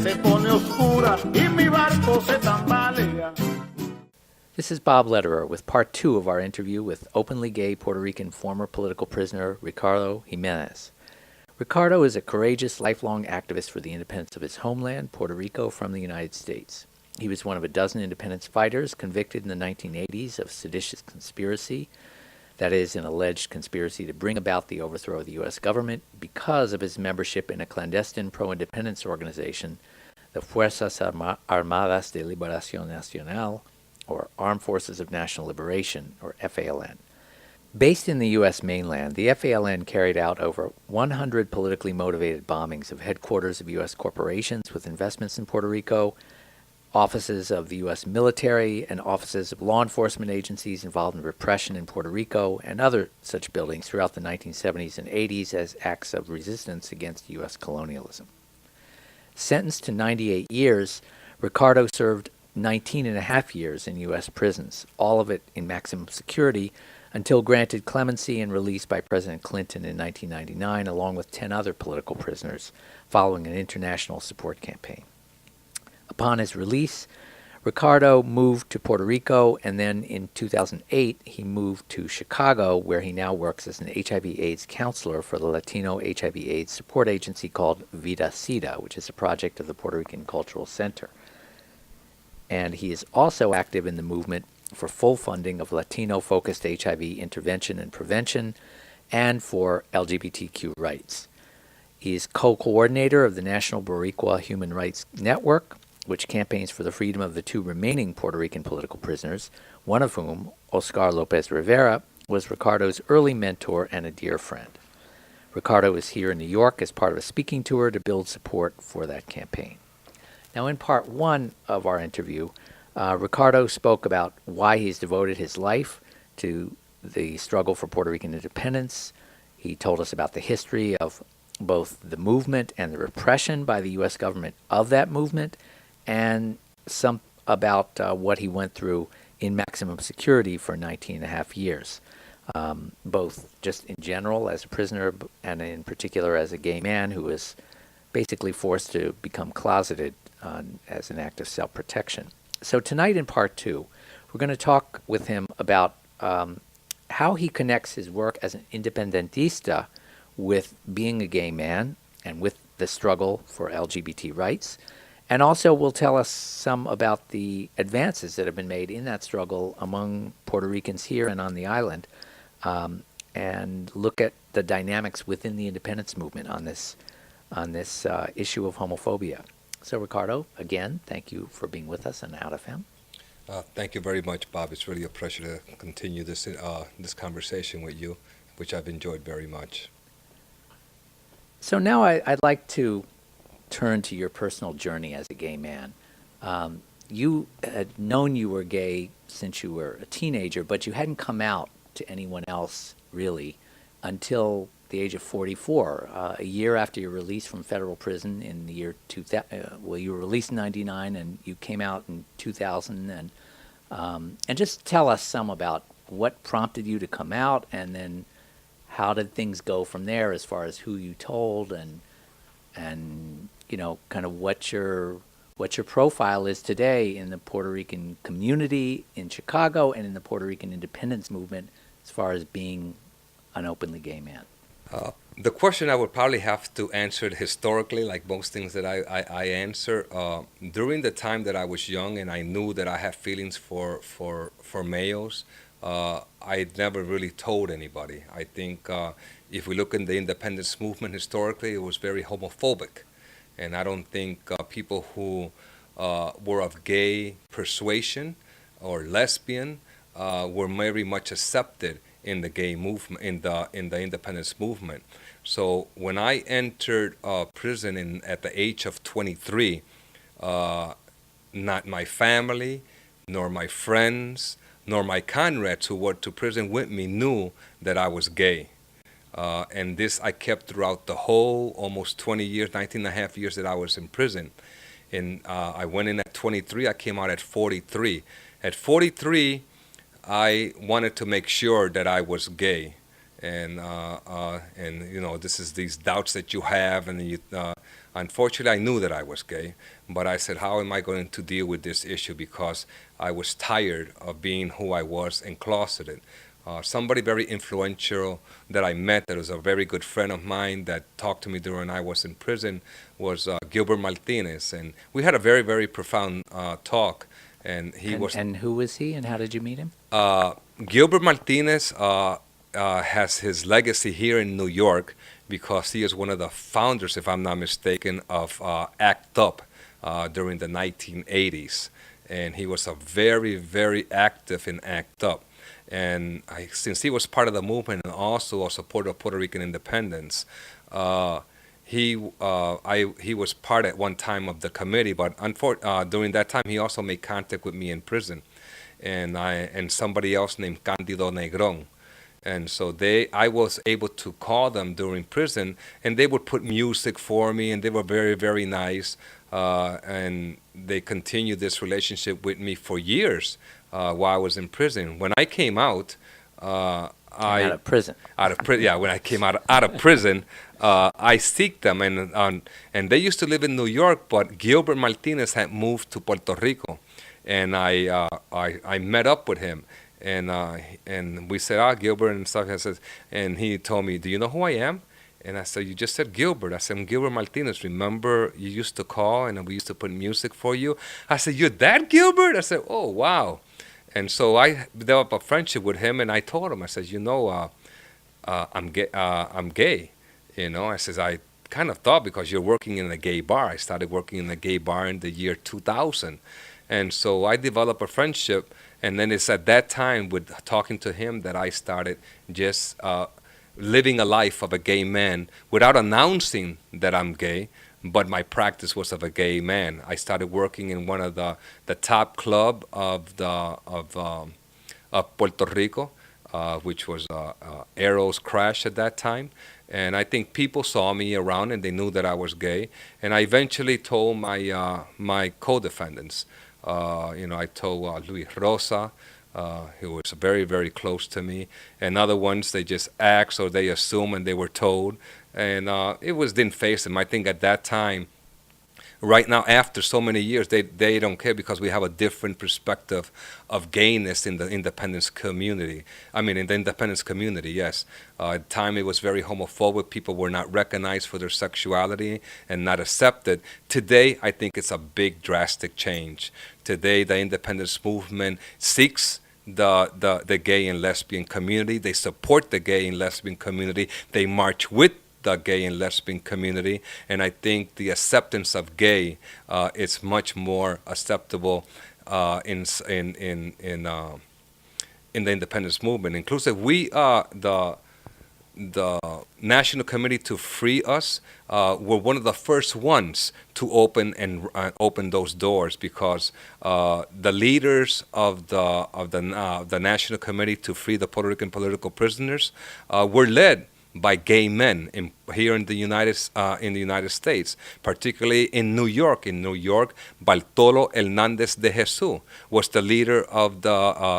se pone oscura y mi barco se tambalea. This is Bob Lederer with part 2 of our interview with openly gay Puerto Rican former political prisoner Ricardo Jimenez. Ricardo is a courageous, lifelong activist for the independence of his homeland, Puerto Rico, from the United States. He was one of a dozen independence fighters convicted in the 1980s of seditious conspiracy, that is, an alleged conspiracy to bring about the overthrow of the U.S. government because of his membership in a clandestine pro-independence organization, the Fuerzas Armadas de Liberación Nacional, or Armed Forces of National Liberation, or FALN. Based in the U.S. mainland, the FALN carried out over 100 politically motivated bombings of headquarters of U.S. corporations with investments in Puerto Rico, offices of the U.S. military, and offices of law enforcement agencies involved in repression in Puerto Rico, and other such buildings throughout the 1970s and 80s as acts of resistance against U.S. colonialism. Sentenced to 98 years, Ricardo served 19 and a half years in U.S. prisons, all of it in maximum security, until granted clemency and released by President Clinton in 1999, along with 10 other political prisoners, following an international support campaign. Upon his release, Ricardo moved to Puerto Rico, and then in 2008, he moved to Chicago, where he now works as an HIV/AIDS counselor for the Latino HIV/AIDS support agency called Vida SIDA, which is a project of the Puerto Rican Cultural Center. And he is also active in the movement for full funding of Latino-focused HIV intervention and prevention, and for LGBTQ rights. He is co-coordinator of the National Boricua Human Rights Network, which campaigns for the freedom of the 2 remaining Puerto Rican political prisoners, one of whom, Oscar Lopez Rivera, was Ricardo's early mentor and a dear friend. Ricardo is here in New York as part of a speaking tour to build support for that campaign. Now, in part 1 of our interview, Ricardo spoke about why he's devoted his life to the struggle for Puerto Rican independence. He told us about the history of both the movement and the repression by the U.S. government of that movement, and some about what he went through in maximum security for 19 and a half years, both just in general as a prisoner and in particular as a gay man who was basically forced to become closeted as an act of self-protection. So tonight in part 2, we're going to talk with him about how he connects his work as an independentista with being a gay man and with the struggle for LGBT rights. And also will tell us some about the advances that have been made in that struggle among Puerto Ricans here and on the island, and look at the dynamics within the independence movement on this issue of homophobia. So Ricardo, again, thank you for being with us on Out FM. Thank you very much, Bob. It's really a pleasure to continue this conversation with you, which I've enjoyed very much. So now I'd like to turn to your personal journey as a gay man. You had known you were gay since you were a teenager, but you hadn't come out to anyone else, really, until the age of 44, a year after your release from federal prison in the year 2000. Well, you were released in 99, and you came out in 2000. And just tell us some about what prompted you to come out, and then how did things go from there as far as who you told, and you know, kind of what your profile is today in the Puerto Rican community in Chicago and in the Puerto Rican independence movement as far as being an openly gay man. The question I would probably have to answer it historically, like most things that I answer. During the time that I was young and I knew that I had feelings for males, I never really told anybody. I think if we look in the independence movement historically, it was very homophobic. And I don't think people who were of gay persuasion or lesbian were very much accepted in the gay movement, in the independence movement. So when I entered prison at the age of 23, not my family, nor my friends, nor my comrades who went to prison with me knew that I was gay. And this I kept throughout the whole almost 20 years, 19 and a half years that I was in prison. And I went in at 23, I came out at 43. At 43, I wanted to make sure that I was gay. And you know, this is these doubts that you have, and Unfortunately, I knew that I was gay, but I said, how am I going to deal with this issue? Because I was tired of being who I was and closeted. Somebody very influential that I met, that was a very good friend of mine, that talked to me during I was in prison, was Gilbert Martinez, and we had a very, very profound talk. And he was. And who was he, and how did you meet him? Gilbert Martinez has his legacy here in New York because he is one of the founders, if I'm not mistaken, of ACT UP during the 1980s, and he was a very, very active in ACT UP. And since he was part of the movement and also a supporter of Puerto Rican independence, he was part at one time of the committee, but during that time he also made contact with me in prison, and somebody else named Candido Negron. And so I was able to call them during prison, and they would put music for me, and they were very, very nice. And they continued this relationship with me for years while I was in prison. When I came out, Out of prison. Yeah, when I came out of prison, I seeked them, and they used to live in New York, but Gilbert Martinez had moved to Puerto Rico, and I met up with him, and we said, Gilbert and stuff. And he told me, do you know who I am? And I said, you just said Gilbert. I said, I'm Gilbert Martinez. Remember, you used to call and we used to put music for you? I said, you're that Gilbert? I said, oh, wow. And so I developed a friendship with him, and I told him, I said, I'm gay. I says, I kind of thought because you're working in a gay bar. I started working in a gay bar in the year 2000. And so I developed a friendship, and then it's at that time with talking to him that I started just living a life of a gay man without announcing that I'm gay, but my practice was of a gay man. I started working in one of the top club of Puerto Rico, which was Arrows Crash at that time. And I think people saw me around and they knew that I was gay. And I eventually told my co-defendants. I told Luis Rosa, who was very, very close to me, and other ones they just asked or they assumed and they were told, and didn't face them. I think at that time, right now after so many years, they don't care because we have a different perspective of gayness in the independence community. I mean, in the independence community, yes. At the time it was very homophobic. People were not recognized for their sexuality and not accepted. Today, I think it's a big, drastic change. Today, the independence movement seeks the gay and lesbian community. They support the gay and lesbian community. They march with the gay and lesbian community, and I think the acceptance of gay is much more acceptable in the independence movement. Inclusive, we the National Committee to Free Us were one of the first ones to open those doors, because the leaders of the National Committee to Free the Puerto Rican political prisoners were led by gay men here in the United States, particularly in New York. In New York, Bartolo Hernandez de Jesus was the leader of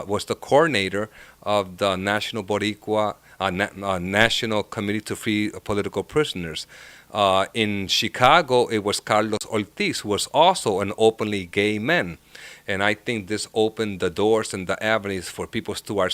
was the coordinator of the National Boricua National Committee to Free Political Prisoners. In Chicago, it was Carlos Ortiz, who was also an openly gay man. And I think this opened the doors and the avenues for people to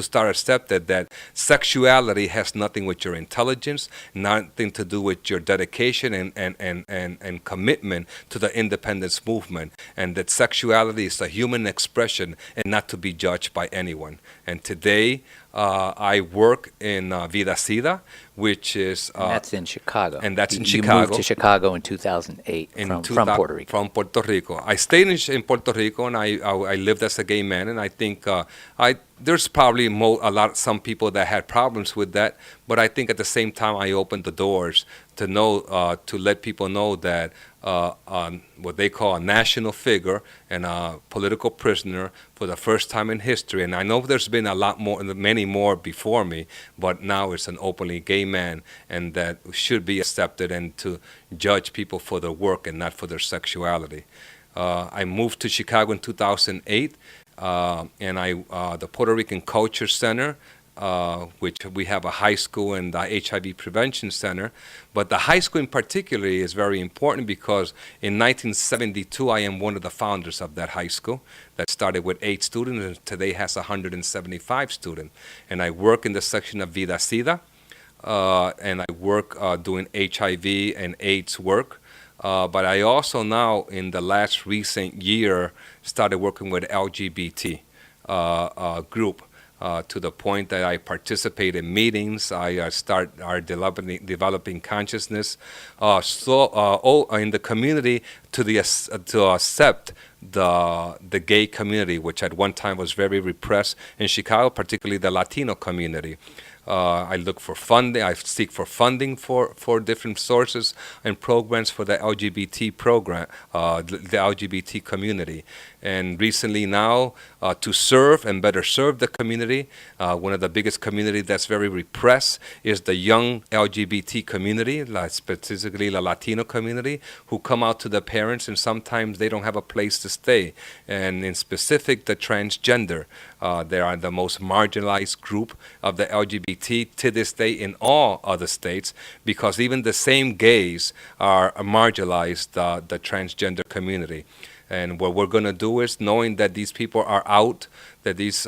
start accepting that sexuality has nothing with your intelligence, nothing to do with your dedication and commitment to the independence movement, and that sexuality is a human expression and not to be judged by anyone. And today, I work in Vida Sida, which is... and that's in Chicago. And that's in You Chicago. moved to Chicago in 2008 from Puerto Rico. From Puerto Rico. I stayed in Puerto Rico, and I lived as a gay man, and I think there's probably some people that had problems with that, but I think at the same time I opened the doors to let people know that what they call a national figure and a political prisoner for the first time in history. And I know there's been many more before me, but now it's an openly gay man, and that should be accepted, and to judge people for their work and not for their sexuality. I moved to Chicago in 2008, and the Puerto Rican Culture Center which we have a high school and the HIV prevention center. But the high school in particular is very important because in 1972, I am one of the founders of that high school that started with 8 students and today has 175 students. And I work in the section of Vida Sida, and I work doing HIV and AIDS work. But I also now, in the last recent year, started working with LGBT group. To the point that I participate in meetings, I start developing consciousness, in the community to accept the gay community, which at one time was very repressed in Chicago, particularly the Latino community. I look for funding. I seek for funding for different sources and programs for the LGBT program, the LGBT community. And recently now, to serve and better serve the community, one of the biggest community that's very repressed is the young LGBT community, specifically the Latino community, who come out to the parents and sometimes they don't have a place to stay. And in specific, the transgender. They are the most marginalized group of the LGBT to this day in all other states, because even the same gays are marginalized, the transgender community. And what we're going to do is, knowing that these people are out, that these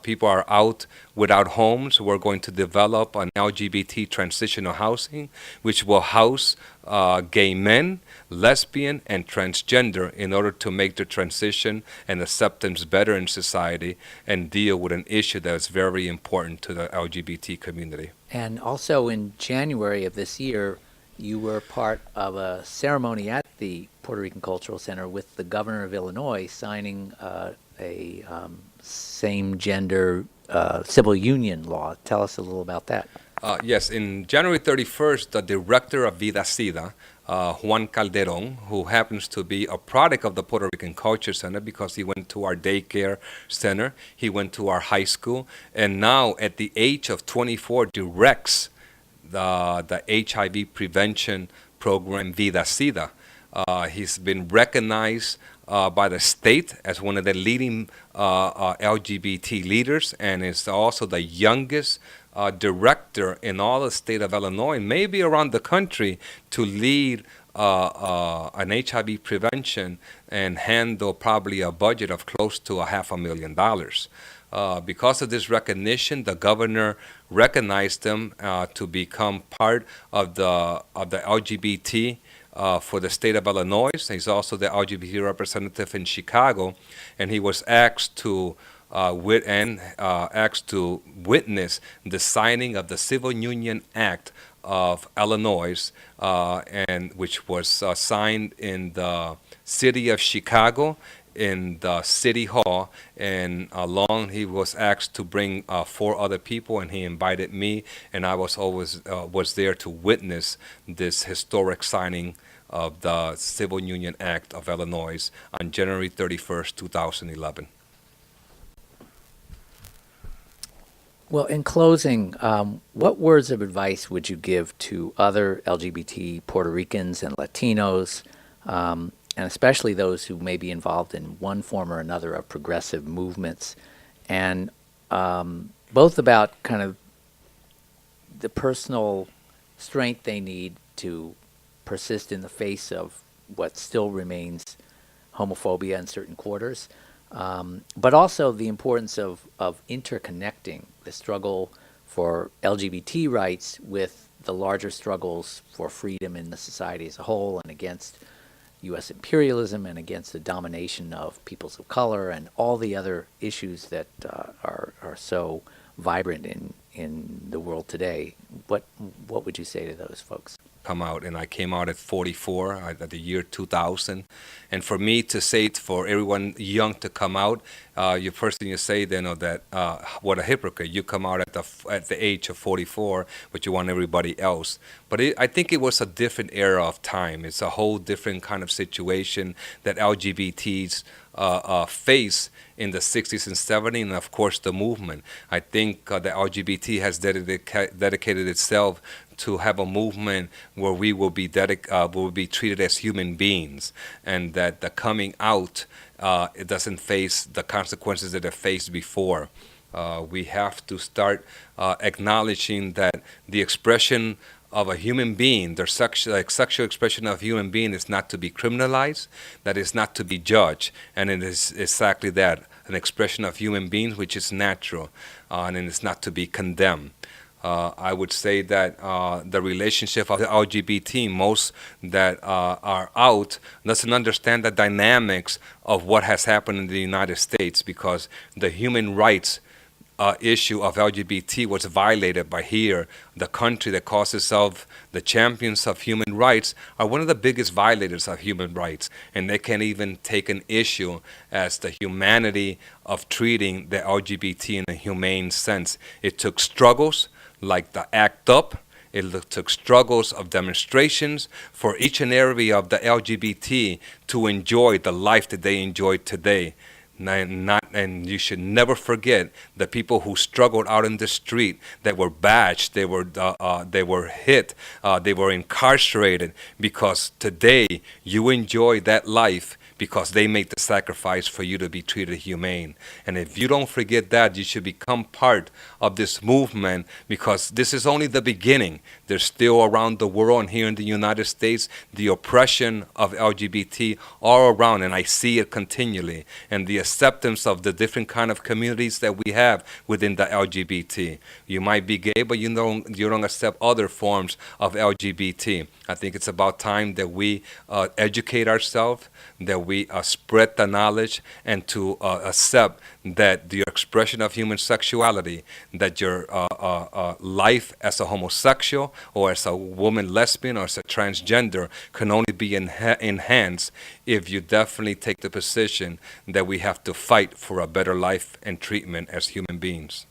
people are out without homes, we're going to develop an LGBT transitional housing, which will house gay men, lesbian, and transgender in order to make the transition and acceptance better in society and deal with an issue that is very important to the LGBT community. And also in January of this year, you were part of a ceremony at the Puerto Rican Cultural Center with the governor of Illinois signing a same-gender civil union law. Tell us a little about that. Yes, in January 31st, the director of Vida Sida, Juan Calderon, who happens to be a product of the Puerto Rican Culture Center because he went to our daycare center, he went to our high school, and now at the age of 24 directs the HIV prevention program Vida Sida. He's been recognized by the state as one of the leading LGBT leaders, and is also the youngest director in all the state of Illinois, maybe around the country, to lead an HIV prevention and handle probably a budget of close to $500,000. Because of this recognition, the governor recognized them to become part of the LGBT for the state of Illinois. He's also the LGBT representative in Chicago, and he was asked to witness the signing of the Civil Union Act of Illinois, and which was signed in the city of Chicago, in the city hall, and along he was asked to bring 4 other people, and he invited me, and I was always was there to witness this historic signing of the Civil Union Act of Illinois on January 31st, 2011. Well, in closing, what words of advice would you give to other LGBT Puerto Ricans and Latinos, and especially those who may be involved in one form or another of progressive movements, and both about kind of the personal strength they need to persist in the face of what still remains homophobia in certain quarters, but also the importance of interconnecting the struggle for LGBT rights with the larger struggles for freedom in the society as a whole, and against U.S. imperialism, and against the domination of peoples of color, and all the other issues that are so vibrant in the world today. What would you say to those folks? Come out, and I came out at 44 at the year 2000, and for me to say for everyone young to come out, your first thing you say then that what a hypocrite, you come out at the age of 44, but you want everybody else. But I think it was a different era of time. It's a whole different kind of situation that LGBTs face in the 60s and 70s, and of course the movement. I think the LGBT has dedicated itself to have a movement where we will be treated as human beings, and that the coming out it doesn't face the consequences that it faced before. We have to start acknowledging that the expression of a human being, their sexual expression of a human being is not to be criminalized, that is not to be judged. And it is exactly that, an expression of human beings which is natural, and it's not to be condemned. I would say that the relationship of the LGBT, most that are out, doesn't understand the dynamics of what has happened in the United States, because the human rights issue of LGBT was violated by here. The country that calls itself the champions of human rights are one of the biggest violators of human rights, and they can't even take an issue as the humanity of treating the LGBT in a humane sense. It took struggles like the ACT UP. It took struggles of demonstrations for each and every of the LGBT to enjoy the life that they enjoy today. And you should never forget the people who struggled out in the street, that were bashed, they were hit, they were incarcerated, because today you enjoy that life because they made the sacrifice for you to be treated humane. And if you don't forget that, you should become part of this movement, because this is only the beginning. There's still around the world and here in the United States, the oppression of LGBT all around, and I see it continually. And the acceptance of the different kind of communities that we have within the LGBT. You might be gay, but you don't accept other forms of LGBT. I think it's about time that we educate ourselves, that we spread the knowledge, and to accept that the expression of human sexuality, that your life as a homosexual or as a woman lesbian or as a transgender can only be enhanced if you definitely take the position that we have to fight for a better life and treatment as human beings.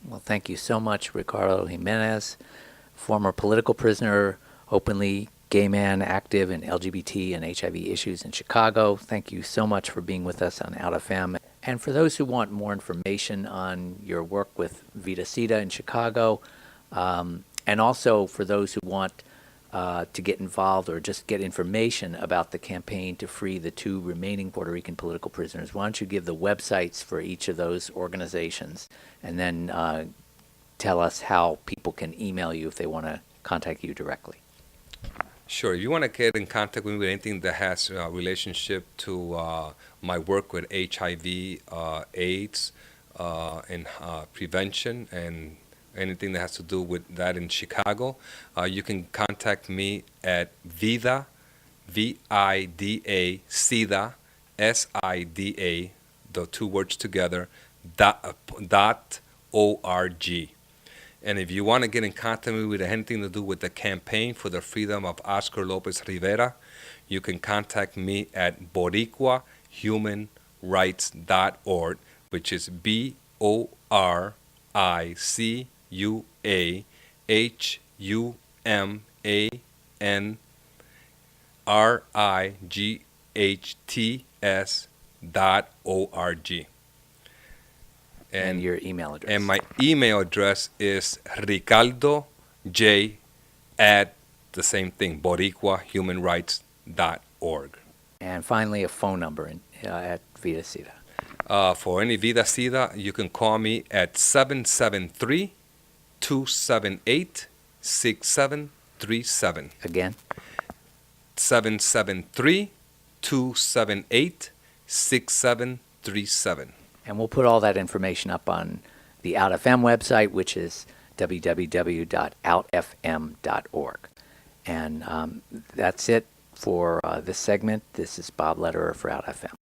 Well, thank you so much, Ricardo Jimenez, former political prisoner, openly gay man active in LGBT and HIV issues in Chicago. Thank you so much for being with us on Out FM. And for those who want more information on your work with Vida Sida in Chicago, and also for those who want to get involved or just get information about the campaign to free the 2 remaining Puerto Rican political prisoners, why don't you give the websites for each of those organizations, and then tell us how people can email you if they want to contact you directly. Sure. If you want to get in contact with me with anything that has a relationship to my work with HIV, AIDS, and prevention, and anything that has to do with that in Chicago, you can contact me at Vida, V-I-D-A, SIDA, S-I-D-A, the 2 words together, .org. And if you want to get in contact with me with anything to do with the campaign for the freedom of Oscar Lopez Rivera, you can contact me at BoricuaHumanRights.org, which is BoricuaHumanRights.org. And your email address. And my email address is RicardoJ at the same thing, BoricuaHumanRights.org. And finally, a phone number at Vida Sida. For any Vida Sida, you can call me at 773-278-6737. Again? 773-278-6737. And we'll put all that information up on the Out FM website, which is www.outfm.org. And that's it for this segment. This is Bob Lederer for Out FM.